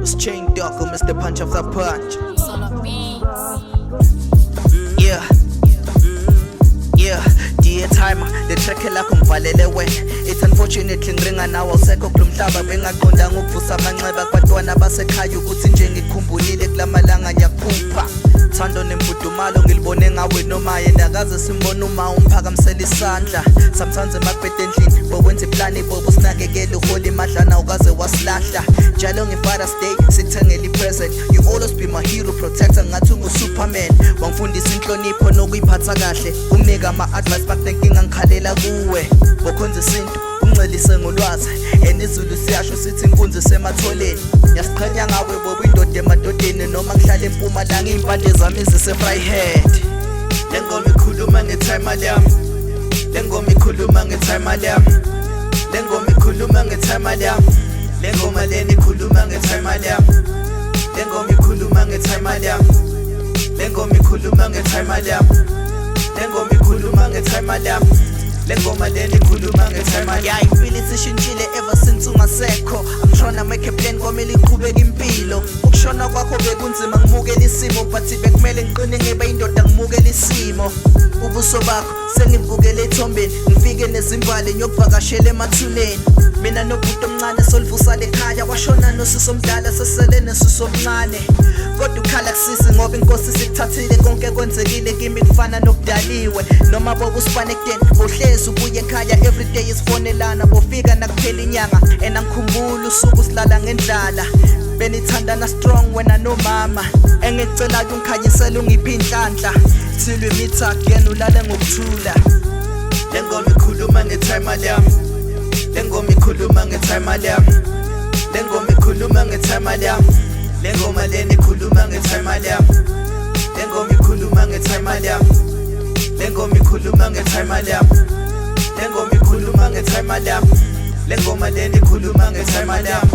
It's Chain Dog, Mr. Punch of the Punch. Dear timer, the track lakho ngivalele wena. It's unfortunately ngiringa nawe usekho kulomhlaba bengaqondanga ukuvusa amanxeba abantwana basekhaya ukuthi nje ngikhumbulile kulamalanga ngiyakhupha thando nembudumalo ngilibone ngawe noma yena akaze simbone uma umphakamisela isandla. Sometimes emakubhede endlini bokwenza iplani bobo sinakekele uholi madlana ukaze wasilahla njalo nge-Father's Day sikuthengela i-present. You always be my hero protector ngathi ungu-Superman. Wangifundisa inhlonipho nokuyiphatha kahle umnika ama-advice bakulenkinga ngikhalela kuwe bokhonza isintu uncelise ngolwazi enizulu siyasho sithi inkunzi sematholeni. Ngiyasiqhenya ngawe bobo indoda emadodeni noma ngihlala eMpumalanga iy'mpande zami zise-Vryheid. Le ngoma ikhuluma nge-time yami, le ngoma ikhuluma nge-time yami, le ngoma ikhuluma nge-time yami, le ngoma lena ikhuluma nge-time yami, le ngoma ikhuluma nge-time yami, le ngoma ikhuluma nge-time yami, le ngoma ikhuluma nge-time yami, le ngoma lena ikhuluma nge-time yami. Yeah, impilo isishintshile ever since ungasekho. I'm tryna make a plan kwamele iqhubeke impilo. Ukushona kwakho bekunzima ngimukela isimo but bekumele ngiqine ngebe indoda ngimukela isimo. Ubuso bakho sengibukele ethombeni ngifike nezimbali ngiyokuvakashela emathuneni. Mina nobhuti omncane solivusa lekhaya washona nosisi omdala sesele nesisi omncane. Kodwa ukhala kusisi ngoba inkosi sikuthathile konke kwenzekile kimi kufana nokudaliwe. Noma bokusipane ekudeni bohlezi ubuye ekhaya everyday isifonelana bofika nakuphela inyanga enangikhumbula usuku silala ngendlala. Benithandana strong wena nomama engicelayo ungikhanyisela ungiphi inhlanhla till we meet again ulale ngokuthula. Le ngoma ikhuluma nge-time yami, le ngoma ikhuluma nge-time yami, le ngoma ikhuluma nge-time yami, le ngoma lena ikhuluma nge-time yami, le ngoma ikhuluma nge-time yami, le ngoma ikhuluma nge-time yami, le ngoma ikhuluma nge-time yami, le ngoma lena ikhuluma nge-time yami.